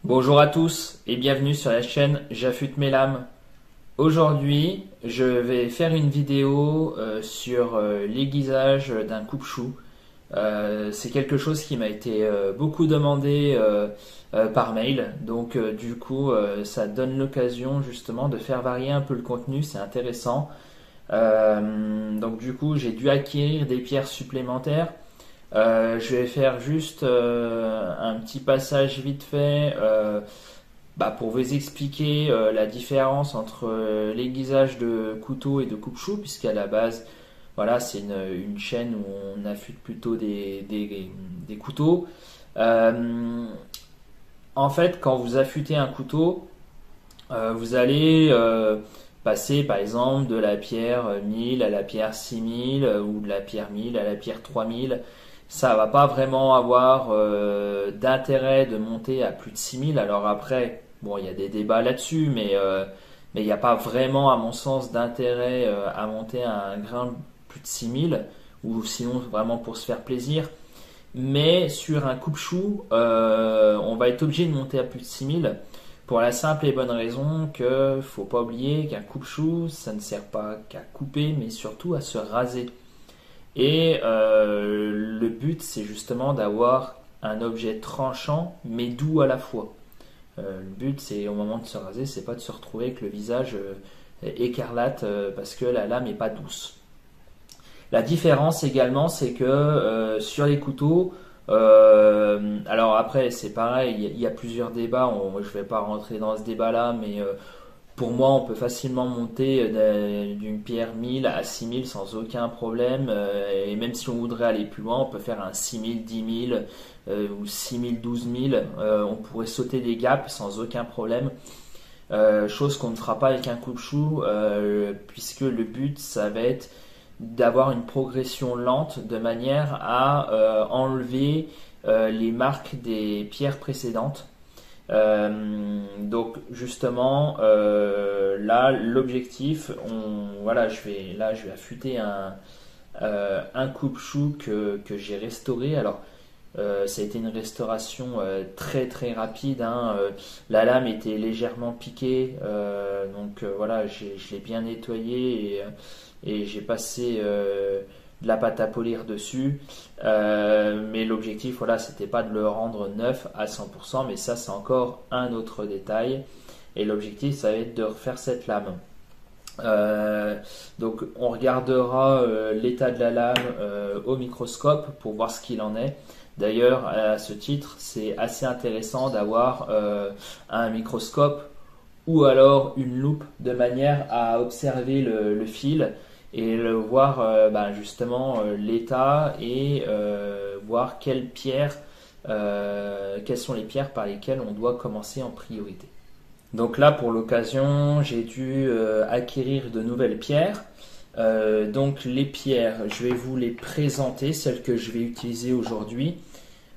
Bonjour à tous et bienvenue sur la chaîne J'affûte mes lames. Aujourd'hui, je vais faire une vidéo sur l'aiguisage d'un coupe-chou. C'est quelque chose qui m'a été beaucoup demandé par mail, donc du coup ça donne l'occasion justement de faire varier un peu le contenu, c'est intéressant. Donc du coup j'ai dû acquérir des pierres supplémentaires. Je vais faire juste un petit passage vite fait pour vous expliquer la différence entre l'aiguisage de couteau et de coupe-chou, puisqu'à la base, voilà, c'est une chaîne où on affûte plutôt des couteaux. Euh, En fait, quand vous affûtez un couteau, vous allez passer par exemple de la pierre 1000 à la pierre 6000 ou de la pierre 1000 à la pierre 3000. Ça va pas vraiment avoir d'intérêt de monter à plus de 6000. Alors après, bon, il y a des débats là-dessus, mais il n'y a pas vraiment, à mon sens, d'intérêt à monter à un grain plus de 6000, ou sinon vraiment pour se faire plaisir. Mais sur un coupe-chou, on va être obligé de monter à plus de 6000 pour la simple et bonne raison que faut pas oublier qu'un coupe-chou, ça ne sert pas qu'à couper, mais surtout à se raser. Et le but, c'est justement d'avoir un objet tranchant, mais doux à la fois. Le but, c'est au moment de se raser, c'est pas de se retrouver avec le visage écarlate parce que la lame est pas douce. La différence également, c'est que sur les couteaux, alors après c'est pareil, il y a plusieurs débats, je ne vais pas rentrer dans ce débat-là, mais pour moi on peut facilement monter d'une pierre 1000 à 6000 sans aucun problème, et même si on voudrait aller plus loin, on peut faire un 6000, 10000 ou 6000, 12000, on pourrait sauter des gaps sans aucun problème. Chose qu'on ne fera pas avec un coupe-chou, puisque le but ça va être d'avoir une progression lente de manière à enlever les marques des pierres précédentes. Donc justement là l'objectif, voilà, je vais affûter un coupe-chou que j'ai restauré. Alors ça a été une restauration très très rapide, hein. La lame était légèrement piquée, donc voilà, je l'ai bien nettoyé et j'ai passé de la pâte à polir dessus. Mais l'objectif, voilà, c'était pas de le rendre neuf à 100%, mais ça c'est encore un autre détail. Et l'objectif, ça va être de refaire cette lame. Donc on regardera l'état de la lame au microscope pour voir ce qu'il en est. D'ailleurs, à ce titre, c'est assez intéressant d'avoir un microscope ou alors une loupe de manière à observer le fil et le voir justement l'état et voir quelles sont les pierres par lesquelles on doit commencer en priorité. Donc là, pour l'occasion, j'ai dû acquérir de nouvelles pierres. Donc les pierres, je vais vous les présenter, celles que je vais utiliser aujourd'hui.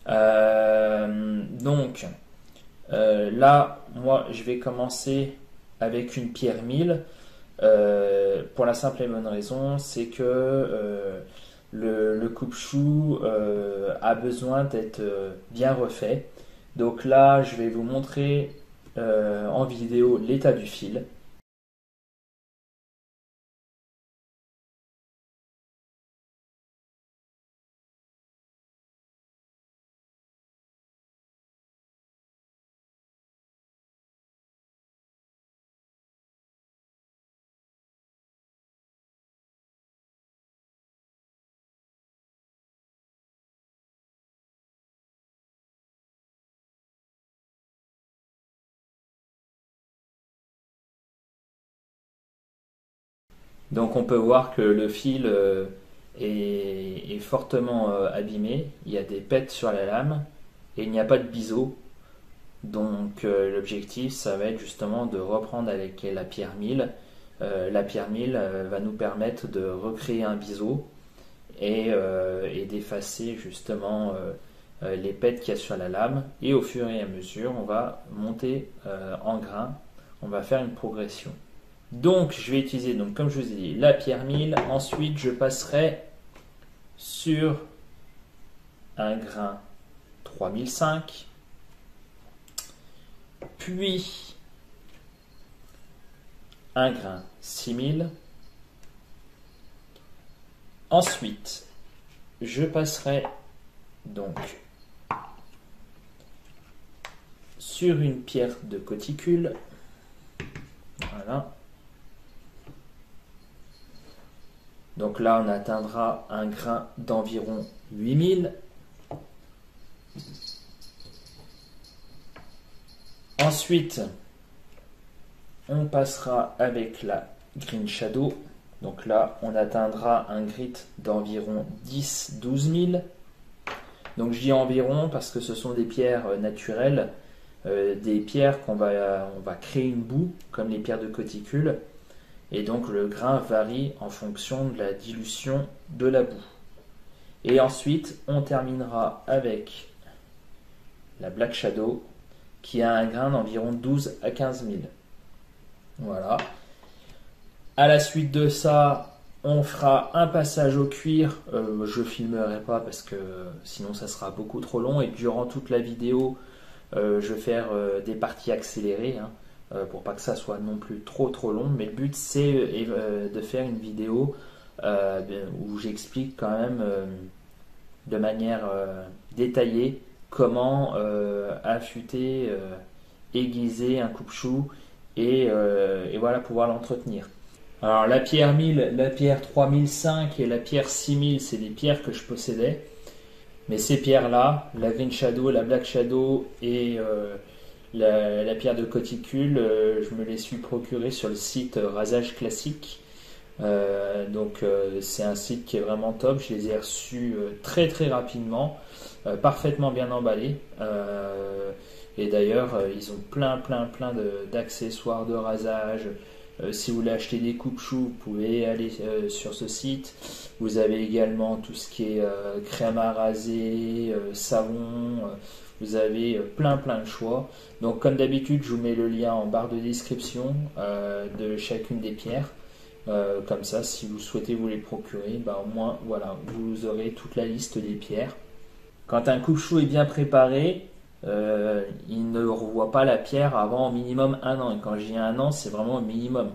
Donc là, moi, je vais commencer avec une pierre 1000. Pour la simple et bonne raison, c'est que le coupe-chou a besoin d'être bien refait. Donc là, je vais vous montrer en vidéo l'état du fil. Donc on peut voir que le fil est fortement abîmé. Il y a des pets sur la lame et il n'y a pas de biseau. Donc l'objectif, ça va être justement de reprendre avec la pierre 1000. La pierre 1000 va nous permettre de recréer un biseau et d'effacer justement les pets qu'il y a sur la lame. Et au fur et à mesure, on va monter en grain. On va faire une progression. Donc je vais utiliser, donc, comme je vous ai dit, la pierre 1000. Ensuite, je passerai sur un grain 3005. puis un grain 6000. Ensuite, je passerai donc sur une pierre de coticule. Voilà. Donc là, on atteindra un grain d'environ 8000. Ensuite, on passera avec la Green Shadow. Donc là, on atteindra un grit d'environ 10-12 000. Donc je dis environ parce que ce sont des pierres naturelles, des pierres on va créer une boue, comme les pierres de coticule. Et donc le grain varie en fonction de la dilution de la boue. Et ensuite, on terminera avec la Black Shadow, qui a un grain d'environ 12 à 15 000. Voilà. À la suite de ça, on fera un passage au cuir. Je filmerai pas parce que sinon ça sera beaucoup trop long. Et durant toute la vidéo, je vais faire des parties accélérées, pour pas que ça soit non plus trop long. Mais le but c'est de faire une vidéo où j'explique quand même de manière détaillée comment affûter, aiguiser un coupe-chou et voilà, pouvoir l'entretenir. Alors la pierre 1000, la pierre 3005 et la pierre 6000, c'est des pierres que je possédais. Mais ces pierres-là, la Green Shadow, la Black Shadow et la pierre de coticule, je me les suis procurées sur le site Rasage Classique. C'est un site qui est vraiment top. Je les ai reçus très rapidement, parfaitement bien emballés. Et d'ailleurs, ils ont plein d'accessoires de rasage. Si vous voulez acheter des coupe-choux, vous pouvez aller sur ce site. Vous avez également tout ce qui est crème à raser, savon. Vous avez plein de choix. Donc comme d'habitude, je vous mets le lien en barre de description de chacune des pierres. Comme ça, si vous souhaitez vous les procurer, au moins voilà, vous aurez toute la liste des pierres. Quand un coupe-chou est bien préparé, il ne revoit pas la pierre avant au minimum 1 an. Et quand je dis 1 an, c'est vraiment au minimum.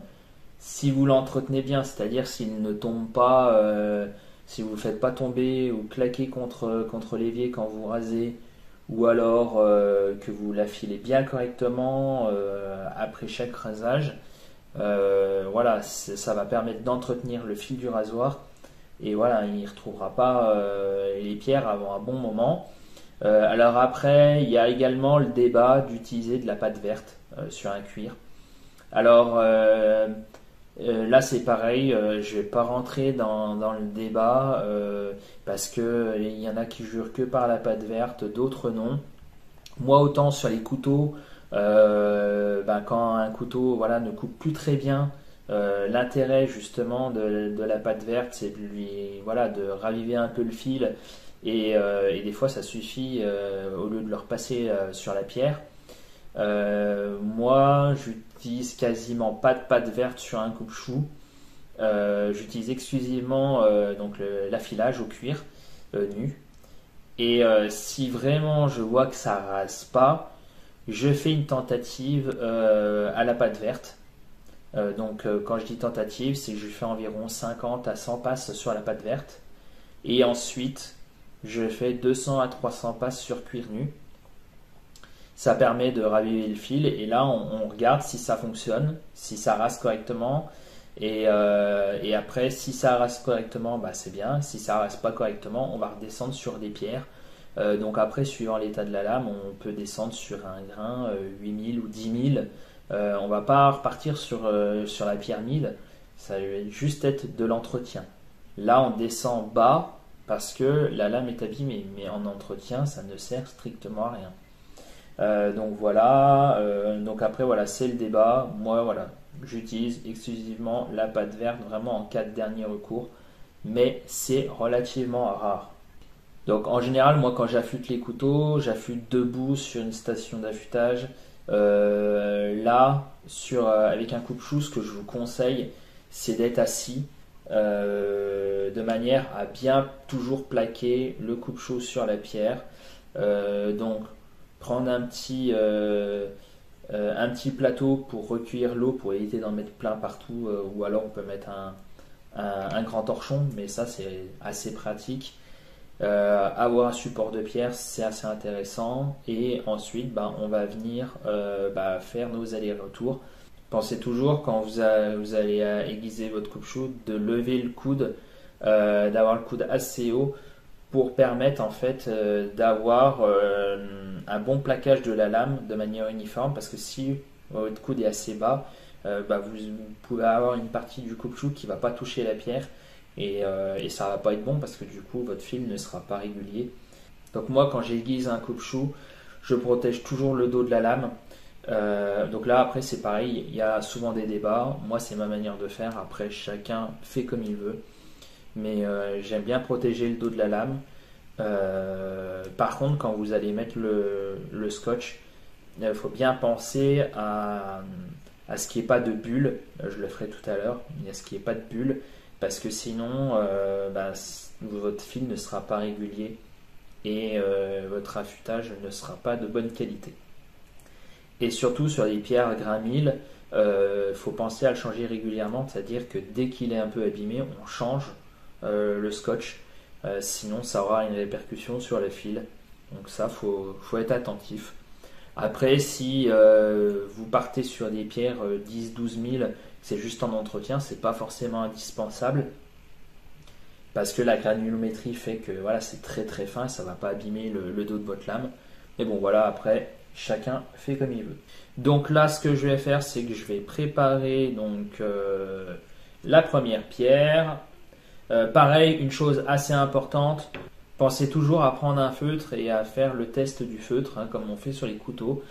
Si vous l'entretenez bien, c'est-à-dire s'il ne tombe pas, si vous ne le faites pas tomber ou claquer contre l'évier quand vous rasez, ou alors que vous l'affilez bien correctement après chaque rasage, voilà, ça va permettre d'entretenir le fil du rasoir. Et voilà, il ne retrouvera pas les pierres avant un bon moment. Alors après, il y a également le débat d'utiliser de la pâte verte sur un cuir. Alors là c'est pareil, je vais pas rentrer dans le débat parce que il y en a qui jurent que par la pâte verte, d'autres non. Moi autant sur les couteaux, quand un couteau ne coupe plus très bien, l'intérêt justement de la pâte verte, c'est de raviver un peu le fil. Et des fois ça suffit au lieu de le repasser sur la pierre. Moi j'utilise quasiment pas de pâte verte sur un coupe-chou. J'utilise exclusivement l'affilage au cuir nu. Et si vraiment je vois que ça rase pas, je fais une tentative à la pâte verte. Quand je dis tentative, c'est que je fais environ 50 à 100 passes sur la pâte verte. Et ensuite je fais 200 à 300 passes sur cuir nu. Ça permet de raviver le fil et là on regarde si ça fonctionne, si ça rase correctement. Et après, si ça rase correctement, c'est bien. Si ça rase pas correctement, on va redescendre sur des pierres. Donc après, suivant l'état de la lame, on peut descendre sur un grain 8000 ou 10 000. On va pas repartir sur la pierre 1000. Ça va juste être de l'entretien. Là, on descend bas parce que la lame est abîmée, mais en entretien ça ne sert strictement à rien. Donc voilà, donc après voilà, c'est le débat. Moi voilà, j'utilise exclusivement la pâte verte vraiment en cas de dernier recours, mais c'est relativement rare. Donc en général, moi quand j'affûte les couteaux, j'affûte debout sur une station d'affûtage. Avec un coupe-chou, ce que je vous conseille, c'est d'être assis de manière à bien toujours plaquer le coupe-chou sur la pierre. Donc prendre un petit un petit plateau pour recueillir l'eau, pour éviter d'en mettre plein partout, ou alors on peut mettre un grand torchon, mais ça c'est assez pratique. Avoir un support de pierre, c'est assez intéressant. Et ensuite, on va venir faire nos allers-retours. Pensez toujours, quand vous allez aiguiser votre coupe-chou, de lever le coude, d'avoir le coude assez haut pour permettre en fait d'avoir un bon plaquage de la lame de manière uniforme. Parce que si votre coude est assez bas, vous pouvez avoir une partie du coupe-chou qui ne va pas toucher la pierre. Et ça va pas être bon parce que du coup votre fil ne sera pas régulier. Donc moi quand j'aiguise un coupe-chou, je protège toujours le dos de la lame. Donc là après c'est pareil, il y a souvent des débats. Moi c'est ma manière de faire, après chacun fait comme il veut. Mais j'aime bien protéger le dos de la lame. Par contre quand vous allez mettre le scotch, il faut bien penser à ce qu'il n'y ait pas de bulle. Je le ferai tout à l'heure, mais à ce qu'il n'y ait pas de bulle. Parce que sinon, votre fil ne sera pas régulier et votre affûtage ne sera pas de bonne qualité. Et surtout sur les pierres à grain 1000, il faut penser à le changer régulièrement, c'est-à-dire que dès qu'il est un peu abîmé, on change le scotch, sinon ça aura une répercussion sur le fil. Donc ça, faut être attentif. Après, si vous partez sur des pierres 10-12 000, c'est juste en entretien, c'est pas forcément indispensable parce que la granulométrie fait que voilà, c'est très très fin, ça va pas abîmer le dos de votre lame. Mais bon, voilà, après chacun fait comme il veut. Donc là, ce que je vais faire, c'est que je vais préparer donc la première pierre. Pareil, une chose assez importante, pensez toujours à prendre un feutre et à faire le test du feutre, comme on fait sur les couteaux.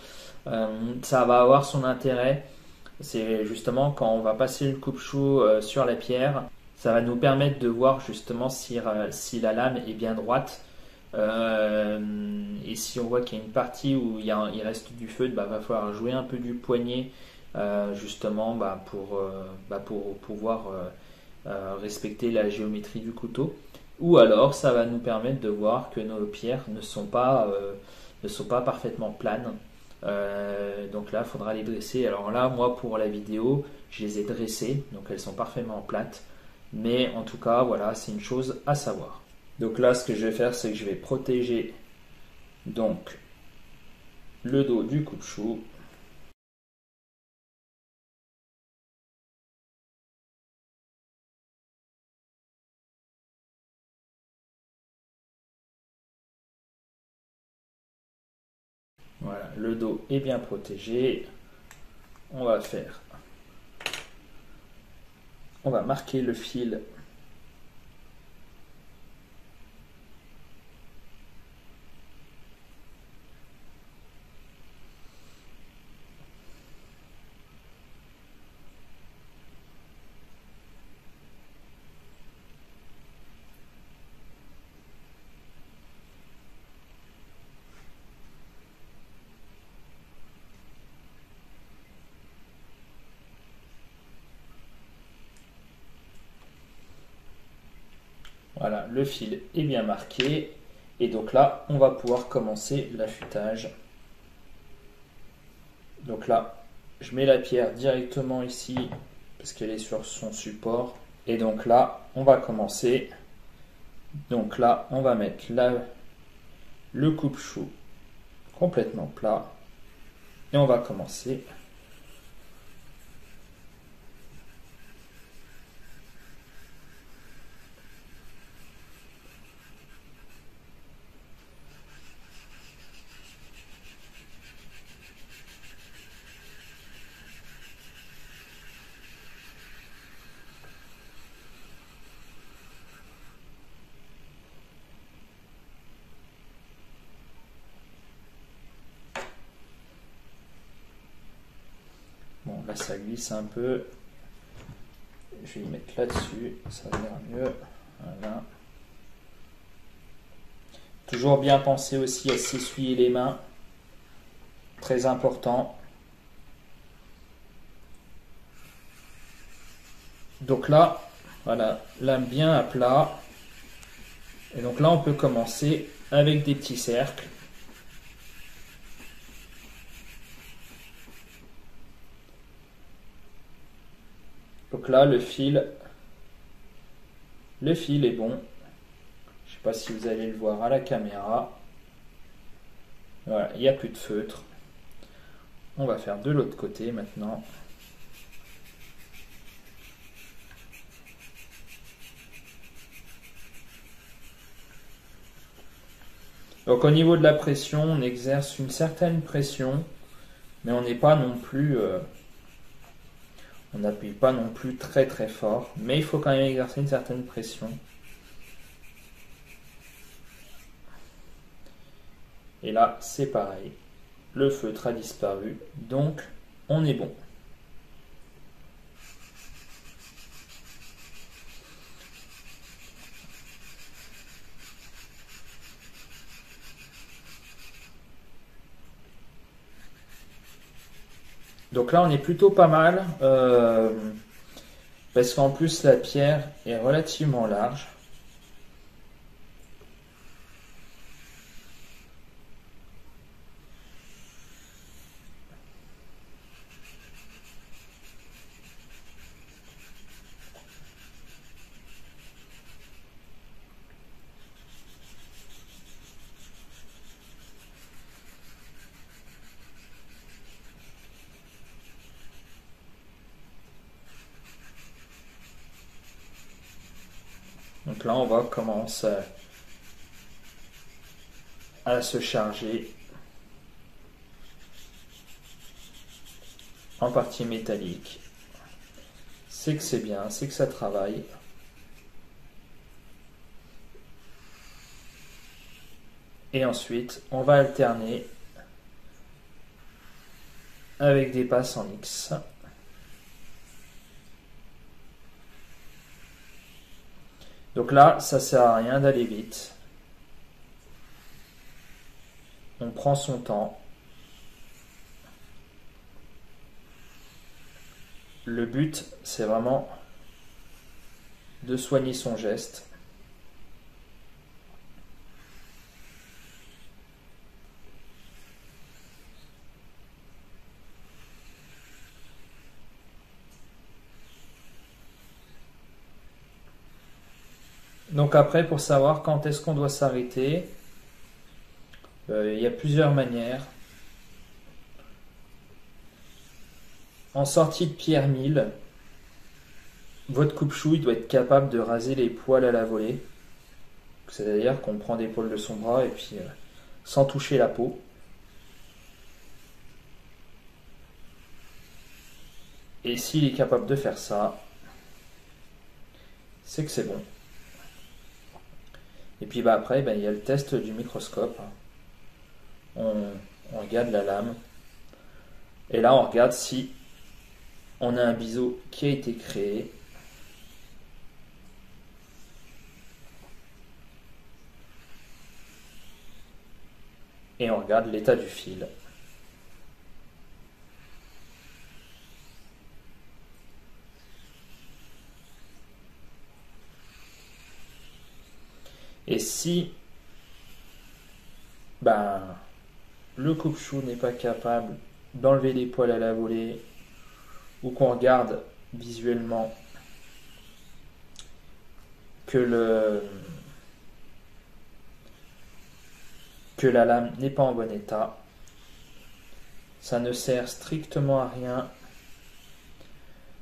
Ça va avoir son intérêt. C'est justement quand on va passer le coupe-chou sur la pierre, ça va nous permettre de voir justement si la lame est bien droite. Et si on voit qu'il y a une partie où il reste du feutre, va falloir jouer un peu du poignet justement pour pouvoir respecter la géométrie du couteau. Ou alors ça va nous permettre de voir que nos pierres ne sont pas parfaitement planes. Donc là il faudra les dresser. Alors là moi pour la vidéo je les ai dressées, donc elles sont parfaitement plates, mais en tout cas voilà, c'est une chose à savoir. Donc là ce que je vais faire, c'est que je vais protéger donc le dos du coupe-chou. Voilà, le dos est bien protégé. On va marquer le fil . Voilà, le fil est bien marqué. Et donc là, on va pouvoir commencer l'affûtage. Donc là, je mets la pierre directement ici, parce qu'elle est sur son support. Et donc là, on va commencer. Donc là, on va mettre le coupe-chou complètement plat. Et on va commencer. Bon, là ça glisse un peu. Je vais y mettre là-dessus, ça va ira mieux. Voilà. Toujours bien penser aussi à s'essuyer les mains. Très important. Donc là, voilà, lame bien à plat. Et donc là, on peut commencer avec des petits cercles. Donc là, le fil est bon. Je ne sais pas si vous allez le voir à la caméra. Voilà, il n'y a plus de feutre. On va faire de l'autre côté maintenant. Donc au niveau de la pression, on exerce une certaine pression, mais on n'est pas non plus, on n'appuie pas non plus très très fort, mais il faut quand même exercer une certaine pression. Et là, c'est pareil, le feutre a disparu, donc on est bon. Donc là, on est plutôt pas mal, parce qu'en plus, la pierre est relativement large. Donc là, on va commencer à se charger en partie métallique. C'est que c'est bien, c'est que ça travaille. Et ensuite, on va alterner avec des passes en X. Donc là, ça sert à rien d'aller vite. On prend son temps. Le but, c'est vraiment de soigner son geste. Donc après, pour savoir quand est-ce qu'on doit s'arrêter, il y a plusieurs manières. En sortie de pierre 1000, votre coupe-chou doit être capable de raser les poils à la volée. C'est-à-dire qu'on prend des poils de son bras et puis sans toucher la peau. Et s'il est capable de faire ça, c'est que c'est bon. Et puis après, il y a le test du microscope. On regarde la lame. Et là, on regarde si on a un biseau qui a été créé. Et on regarde l'état du fil. Et si le coupe-chou n'est pas capable d'enlever les poils à la volée, ou qu'on regarde visuellement que la lame n'est pas en bon état, ça ne sert strictement à rien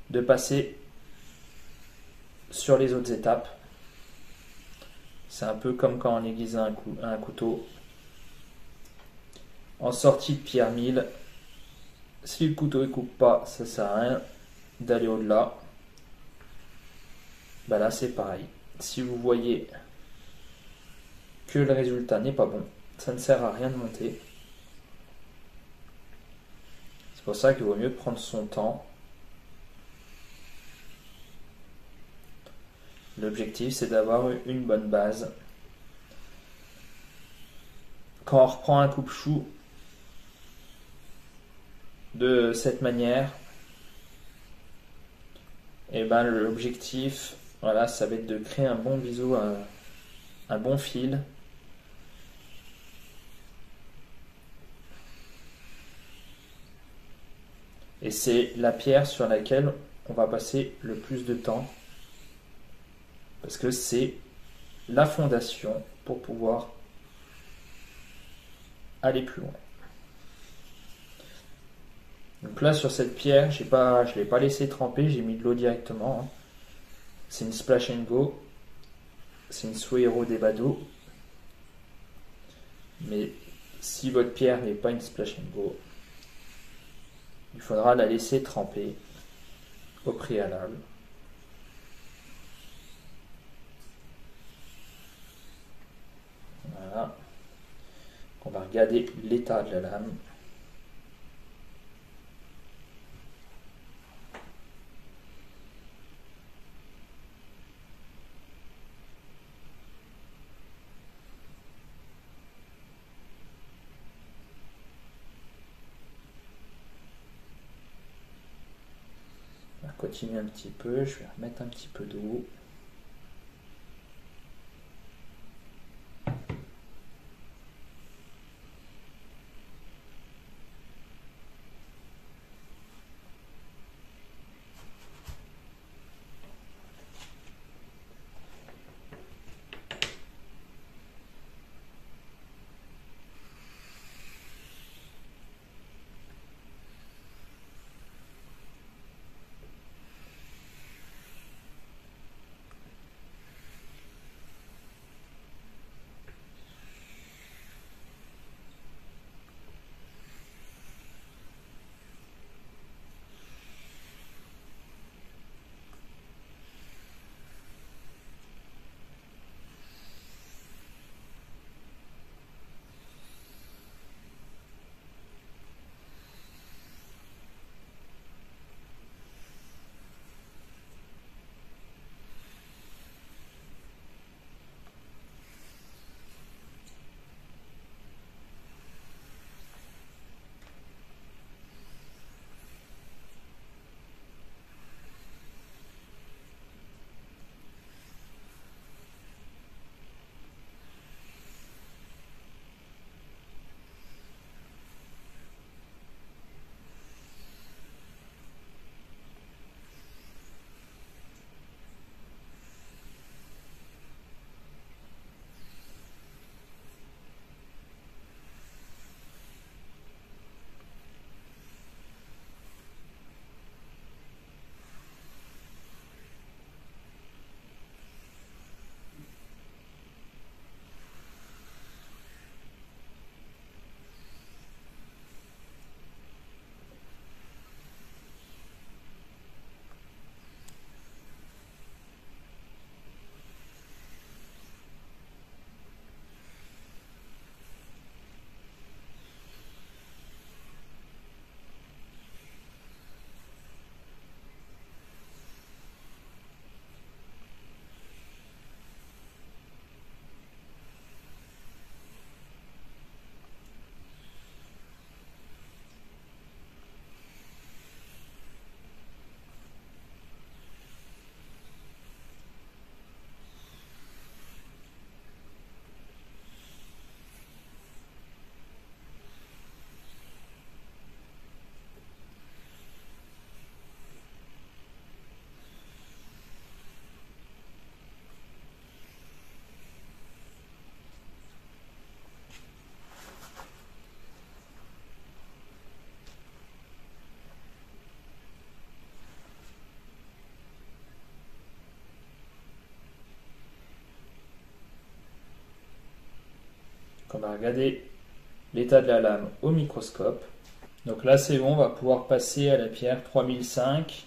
de passer sur les autres étapes. C'est un peu comme quand on aiguise un couteau. En sortie de pierre 1000, si le couteau ne coupe pas, ça ne sert à rien d'aller au-delà. Là c'est pareil. Si vous voyez que le résultat n'est pas bon, ça ne sert à rien de monter. C'est pour ça qu'il vaut mieux prendre son temps. L'objectif, c'est d'avoir une bonne base. Quand on reprend un coupe-chou de cette manière, l'objectif, voilà, ça va être de créer un bon biseau, un bon fil. Et c'est la pierre sur laquelle on va passer le plus de temps parce que c'est la fondation pour pouvoir aller plus loin. Donc là sur cette pierre, je ne l'ai pas laissé tremper, j'ai mis de l'eau directement. Hein. C'est une Splash and Go, c'est une Suero Debado. Mais si votre pierre n'est pas une Splash and Go, il faudra la laisser tremper au préalable. Voilà. On va regarder l'état de la lame. On va continuer un petit peu, je vais remettre un petit peu d'eau. On va regarder l'état de la lame au microscope. Donc là c'est bon, on va pouvoir passer à la pierre 3005.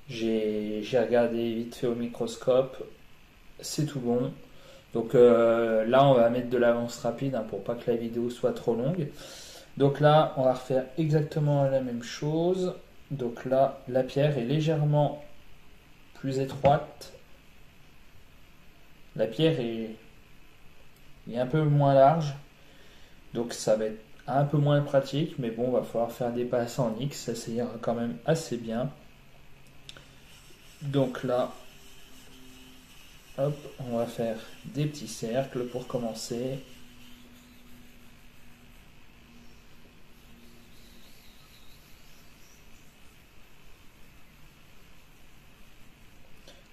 J'ai regardé vite fait au microscope, c'est tout bon. Donc là on va mettre de l'avance rapide hein, pour pas que la vidéo soit trop longue. Donc là on va refaire exactement la même chose. Donc là la pierre est légèrement plus étroite. La pierre est un peu moins large. Donc ça va être un peu moins pratique. Mais bon, va falloir faire des passes en X. Ça ira quand même assez bien. Donc là, hop, on va faire des petits cercles pour commencer.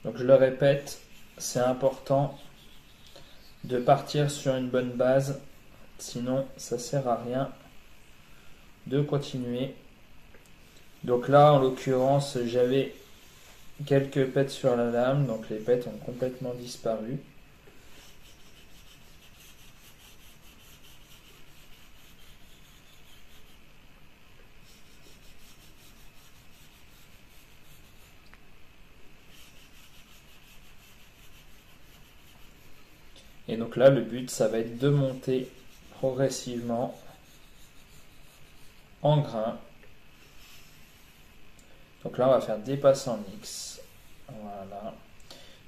Donc je le répète, c'est important de partir sur une bonne base, sinon ça sert à rien de continuer. Donc là en l'occurrence j'avais quelques pets sur la lame, donc les pets ont complètement disparu. Et donc là, le but, ça va être de monter progressivement en grain. Donc là, on va faire des passes en X. Voilà.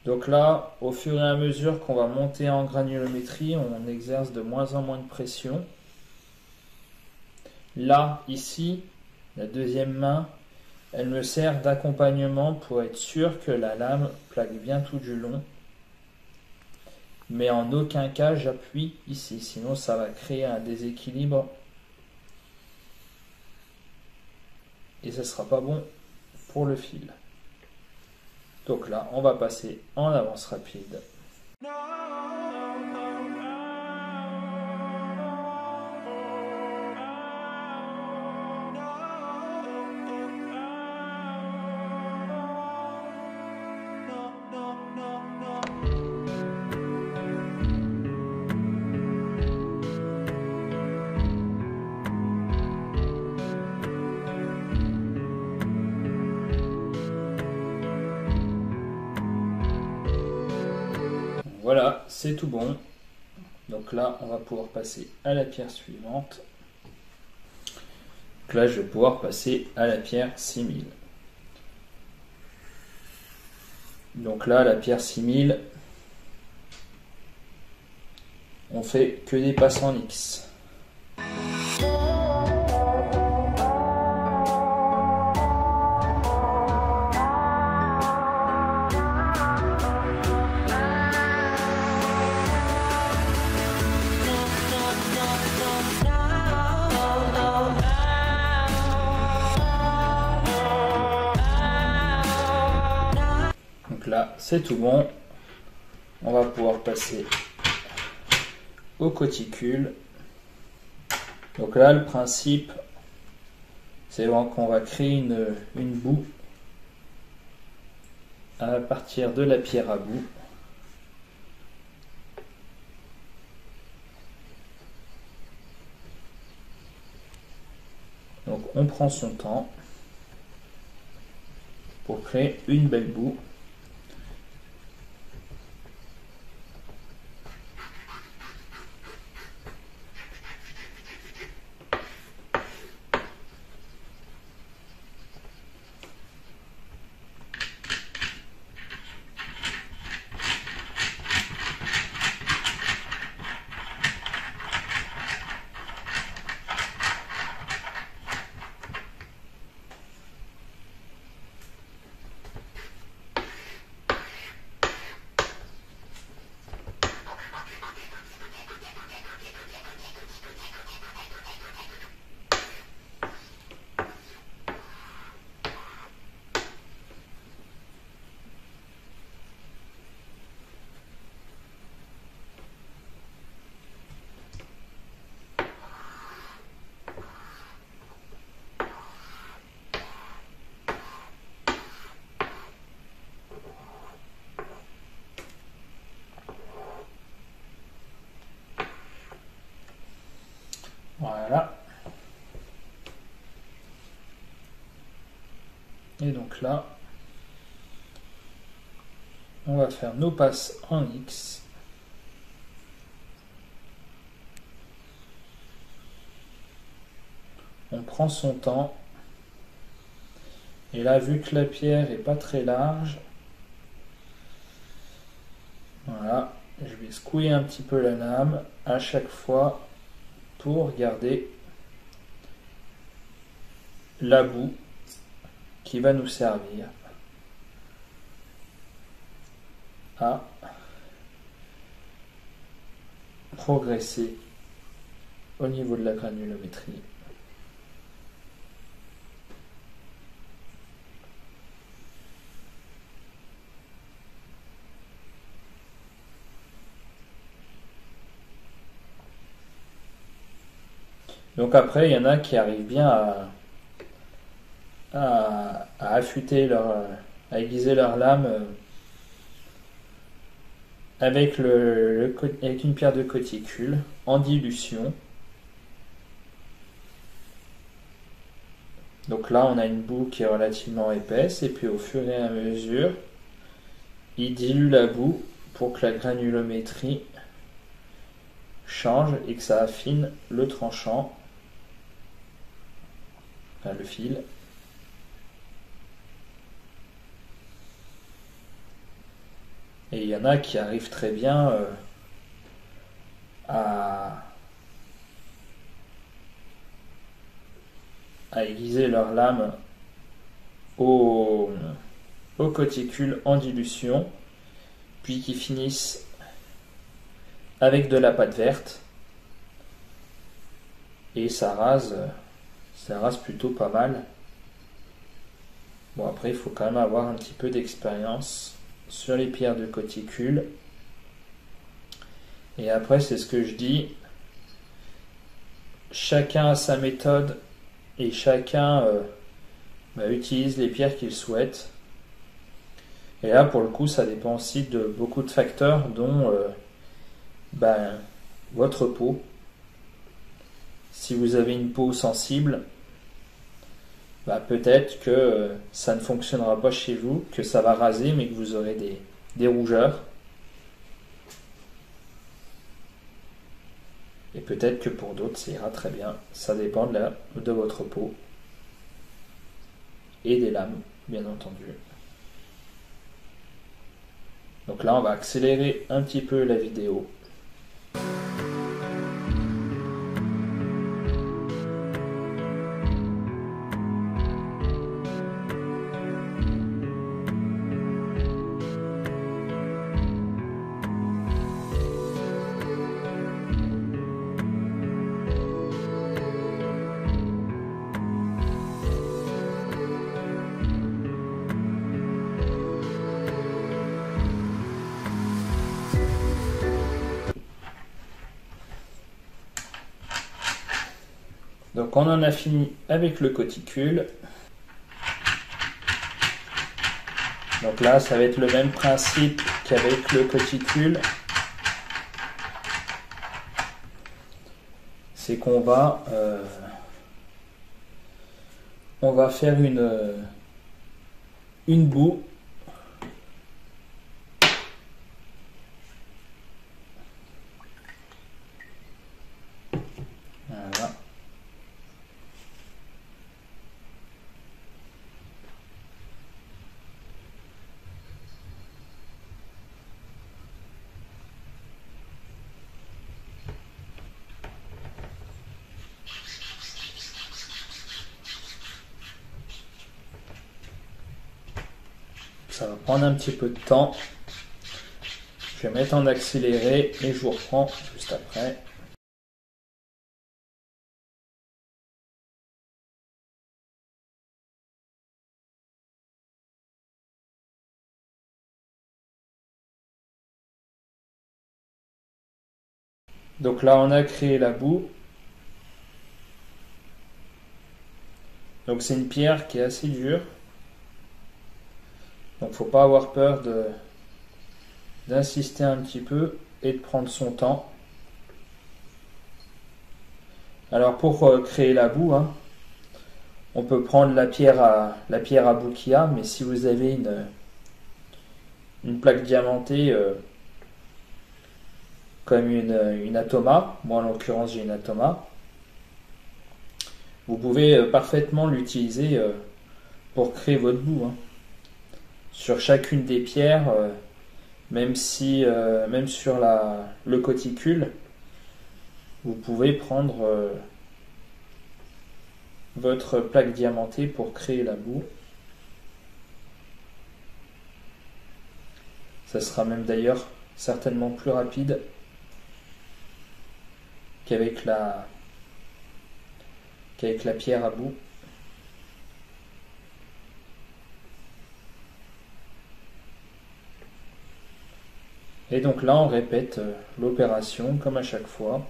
Donc là, au fur et à mesure qu'on va monter en granulométrie, on exerce de moins en moins de pression. Là, ici, la deuxième main, elle me sert d'accompagnement pour être sûr que la lame plaque bien tout du long. Mais en aucun cas j'appuie ici, sinon ça va créer un déséquilibre et ce ne sera pas bon pour le fil. Donc là on va passer en avance rapide. Voilà, c'est tout bon. Donc là, on va pouvoir passer à la pierre suivante. Donc là, je vais pouvoir passer à la pierre 6000. Donc là, la pierre 6000, on fait que des passes en X. Donc là, c'est tout bon. On va pouvoir passer au cuticule. Donc là, le principe, c'est qu'on va créer une boue à partir de la pierre à bout. Donc on prend son temps pour créer une belle boue. Voilà. Et donc là, on va faire nos passes en X. On prend son temps. Et là, vu que la pierre est pas très large, voilà, je vais secouer un petit peu la lame à chaque fois pour garder la boue qui va nous servir à progresser au niveau de la granulométrie. Donc après, il y en a qui arrivent bien à affûter à aiguiser leur lame avec, avec une pierre de coticule en dilution. Donc là, on a une boue qui est relativement épaisse, et puis au fur et à mesure, il dilue la boue pour que la granulométrie change et que ça affine le tranchant, enfin le fil. Et il y en a qui arrivent très bien à aiguiser leur lame au coticule en dilution, puis qui finissent avec de la pâte verte, et ça rase plutôt pas mal. Bon, après il faut quand même avoir un petit peu d'expérience sur les pierres de coticule. Et après, c'est ce que je dis, chacun a sa méthode et chacun utilise les pierres qu'il souhaite. Et là, pour le coup, ça dépend aussi de beaucoup de facteurs, dont votre peau. Si vous avez une peau sensible, peut-être que ça ne fonctionnera pas chez vous, que ça va raser, mais que vous aurez des rougeurs. Et peut-être que pour d'autres, ça ira très bien. Ça dépend de votre peau et des lames, bien entendu. Donc là, on va accélérer un petit peu la vidéo. Donc on en a fini avec le coticule. Donc là, ça va être le même principe qu'avec le coticule. C'est qu'on va faire une boue. Voilà. Ça va prendre un petit peu de temps. Je vais mettre en accéléré et je vous reprends juste après. Donc là, on a créé la boue. Donc c'est une pierre qui est assez dure. Donc faut pas avoir peur d'insister un petit peu et de prendre son temps. Alors pour créer la boue, on peut prendre la pierre à boue qu'il y a, mais si vous avez une plaque diamantée comme une Atoma, moi en l'occurrence j'ai une Atoma, vous pouvez parfaitement l'utiliser pour créer votre boue. Sur chacune des pierres, même sur le coticule, vous pouvez prendre votre plaque diamantée pour créer la boue. Ça sera même d'ailleurs certainement plus rapide qu'avec la pierre à boue. Et donc là, on répète l'opération comme à chaque fois.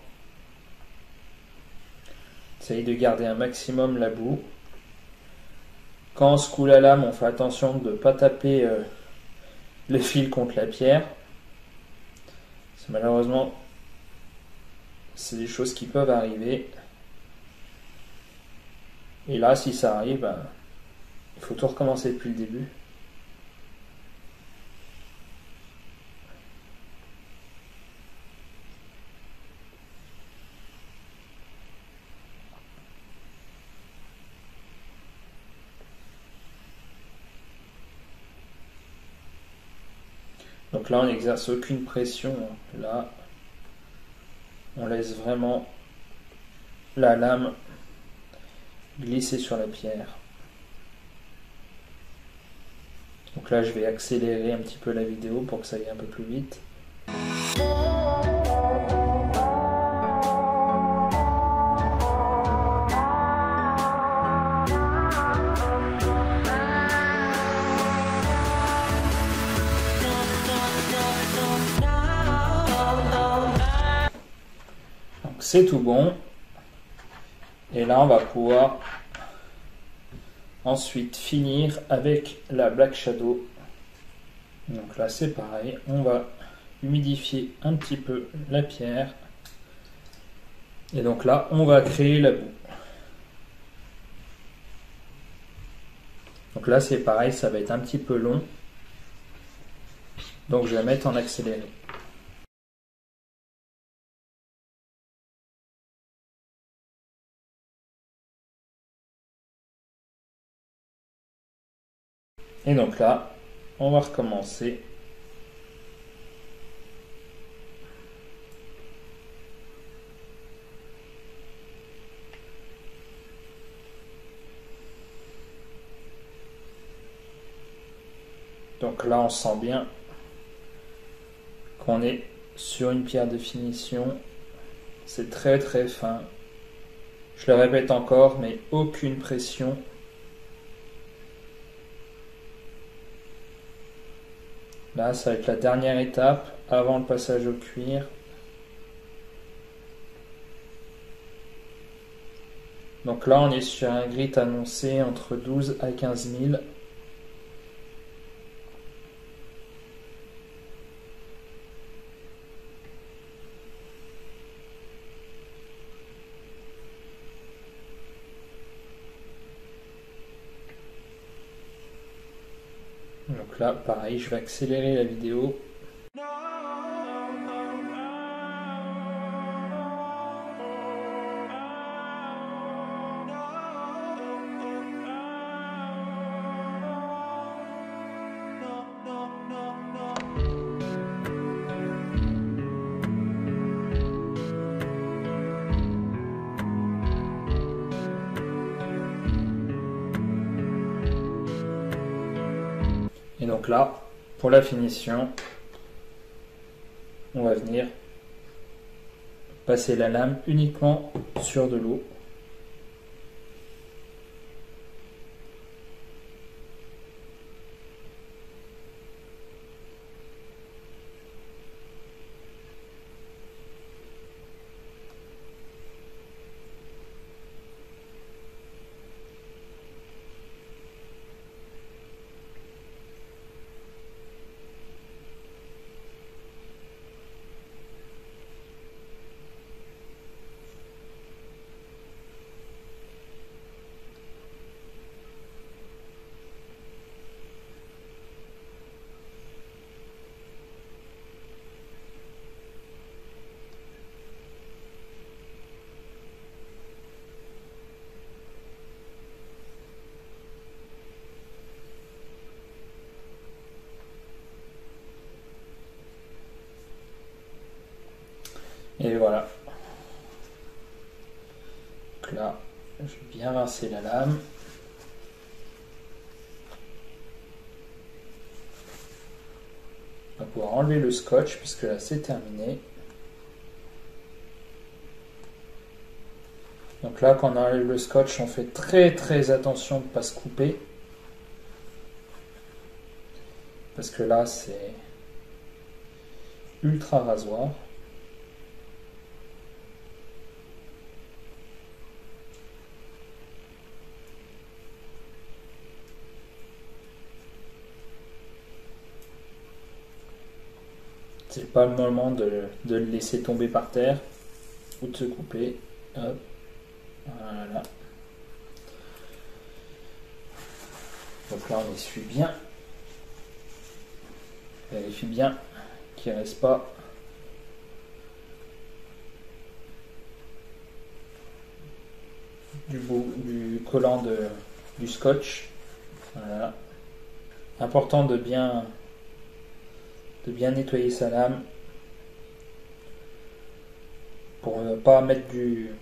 Essaye de garder un maximum la boue. Quand on secoue la lame, on fait attention de ne pas taper le fil contre la pierre. Malheureusement, c'est des choses qui peuvent arriver. Et là, si ça arrive, il faut tout recommencer depuis le début. Donc là, on n'exerce aucune pression. Là, on laisse vraiment la lame glisser sur la pierre. Donc là, je vais accélérer un petit peu la vidéo pour que ça aille un peu plus vite. Donc c'est tout bon. Et là, on va pouvoir ensuite finir avec la Black Shadow. Donc là, c'est pareil. On va humidifier un petit peu la pierre. Et donc là, on va créer la boue. Donc là, c'est pareil, ça va être un petit peu long. Donc je vais mettre en accéléré. Et donc là, on va recommencer. Donc là, on sent bien qu'on est sur une pierre de finition. C'est très très fin. Je le répète encore, mais aucune pression. Là, ça va être la dernière étape avant le passage au cuir. Donc là, on est sur un grit annoncé entre 12 à 15 000. Donc là, pareil, je vais accélérer la vidéo. Et donc là, pour la finition, on va venir passer la lame uniquement sur de l'eau. Et voilà. Donc là, je vais bien rincer la lame. On va pouvoir enlever le scotch puisque là c'est terminé. Donc là, quand on enlève le scotch, on fait très très attention de ne pas se couper. Parce que là, c'est ultra rasoir. C'est pas le moment de le laisser tomber par terre ou de se couper. Hop. Voilà. Donc là on essuie bien. Vérifie bien qu'il ne reste pas du collant du scotch. Voilà. Important de bien nettoyer sa lame pour ne pas mettre du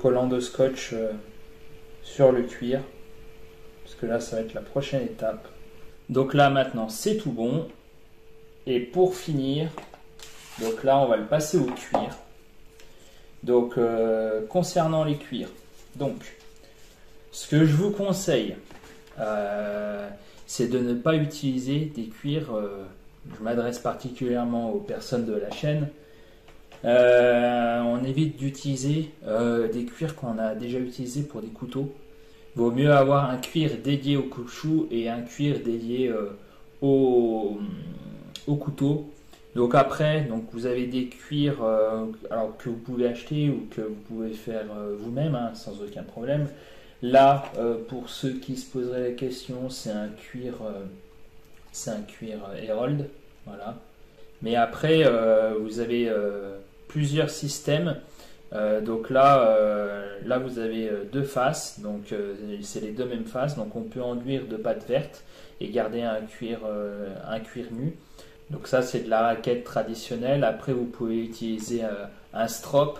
collant de scotch sur le cuir, parce que là ça va être la prochaine étape. Donc là maintenant c'est tout bon, et pour finir, donc là on va le passer au cuir. Donc concernant les cuirs, donc ce que je vous conseille, c'est de ne pas utiliser des cuirs, je m'adresse particulièrement aux personnes de la chaîne, on évite d'utiliser des cuirs qu'on a déjà utilisés pour des couteaux. Il vaut mieux avoir un cuir dédié au coupe-chou et un cuir dédié au couteau. Donc après, donc vous avez des cuirs alors que vous pouvez acheter ou que vous pouvez faire vous-même, hein, sans aucun problème. Là, pour ceux qui se poseraient la question, c'est un cuir Hérold, voilà. Mais après, vous avez plusieurs systèmes. Donc là, vous avez deux faces, donc c'est les deux mêmes faces. Donc on peut enduire de pâte verte et garder un cuir nu. Donc ça, c'est de la raquette traditionnelle. Après, vous pouvez utiliser un strop.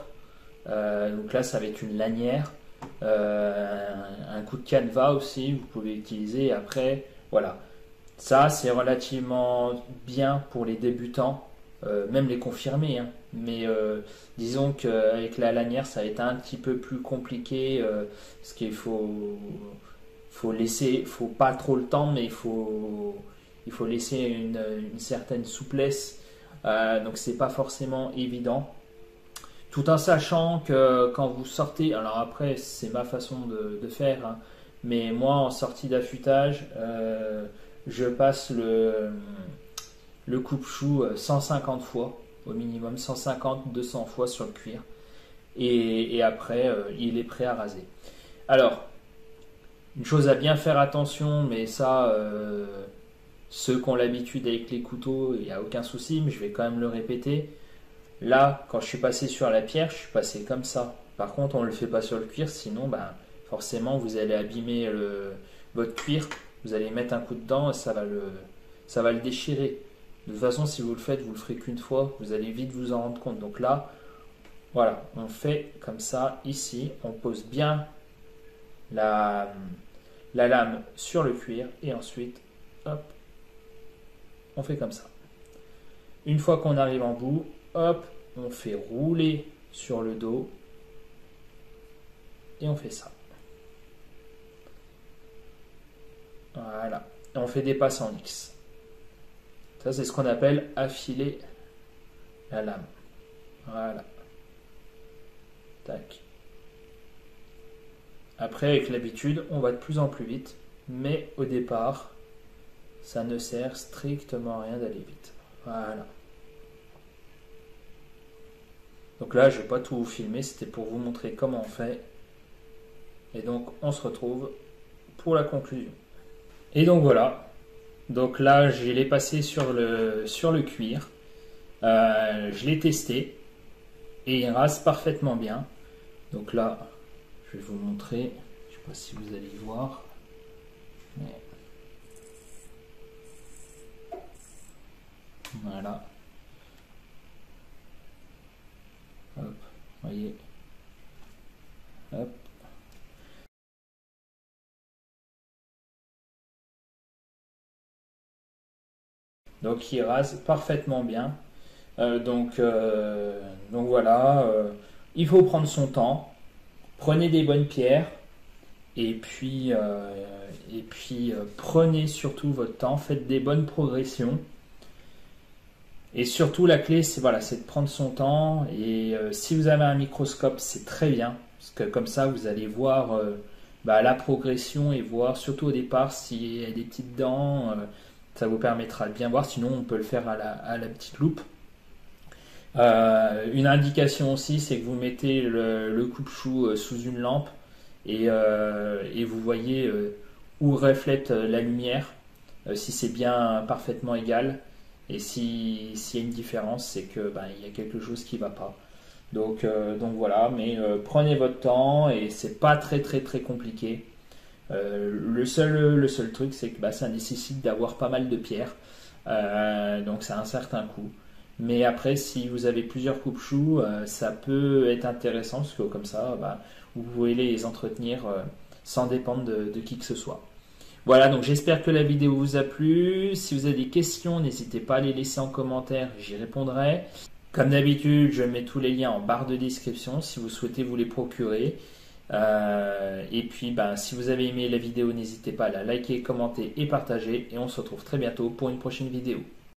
Donc là, ça va être une lanière. Un coup de canevas aussi, vous pouvez utiliser. Après, voilà. Ça, c'est relativement bien pour les débutants, même les confirmés. Hein. Mais disons qu'avec la lanière, ça va être un petit peu plus compliqué. Parce qu'il faut laisser, faut pas trop le temps, mais il faut laisser une certaine souplesse. Donc, c'est pas forcément évident. Tout en sachant que quand vous sortez, alors après c'est ma façon de faire, hein, mais moi en sortie d'affûtage, je passe le coupe-chou 150 fois, au minimum 150-200 fois sur le cuir, et après il est prêt à raser. Alors, une chose à bien faire attention, mais ça, ceux qui ont l'habitude avec les couteaux, il n'y a aucun souci, mais je vais quand même le répéter. Là, quand je suis passé sur la pierre, je suis passé comme ça. Par contre, on ne le fait pas sur le cuir, sinon forcément vous allez abîmer votre cuir. Vous allez mettre un coup dedans et ça va le déchirer. De toute façon, si vous le faites, vous le ferez qu'une fois. Vous allez vite vous en rendre compte. Donc là, voilà, on fait comme ça. Ici, on pose bien la lame sur le cuir et ensuite, hop, on fait comme ça. Une fois qu'on arrive en bout, hop, on fait rouler sur le dos et on fait ça. Voilà, et on fait des passes en X. Ça, c'est ce qu'on appelle affiler la lame. Voilà. Tac. Après, avec l'habitude, on va de plus en plus vite, mais au départ, ça ne sert strictement à rien d'aller vite. Voilà. Donc là, je ne vais pas tout vous filmer, c'était pour vous montrer comment on fait. Et donc, on se retrouve pour la conclusion. Et donc voilà. Donc là, je l'ai passé sur le cuir. Je l'ai testé. Et il rase parfaitement bien. Donc là, je vais vous montrer. Je ne sais pas si vous allez y voir. Mais... voilà. Hop, voyez. Hop. Donc il rase parfaitement bien. Donc voilà. Il faut prendre son temps. Prenez des bonnes pierres. Et puis prenez surtout votre temps. Faites des bonnes progressions. Et surtout, la clé, c'est de prendre son temps. Et si vous avez un microscope, c'est très bien. Parce que comme ça, vous allez voir la progression et voir surtout au départ s'il y a des petites dents. Ça vous permettra de bien voir, sinon on peut le faire à la petite loupe. Une indication aussi, c'est que vous mettez le coupe-chou sous une lampe et vous voyez où reflète la lumière, si c'est bien parfaitement égal. Et s'il y a une différence, c'est que il y a quelque chose qui ne va pas. Donc voilà, mais prenez votre temps et c'est pas très très très compliqué. Le seul truc, c'est que ça nécessite d'avoir pas mal de pierres, donc ça a un certain coût. Mais après, si vous avez plusieurs coupe-choux, ça peut être intéressant parce que comme ça, vous pouvez les entretenir sans dépendre de qui que ce soit. Voilà, donc j'espère que la vidéo vous a plu. Si vous avez des questions, n'hésitez pas à les laisser en commentaire, j'y répondrai. Comme d'habitude, je mets tous les liens en barre de description si vous souhaitez vous les procurer. Et puis, si vous avez aimé la vidéo, n'hésitez pas à la liker, commenter et partager. Et on se retrouve très bientôt pour une prochaine vidéo.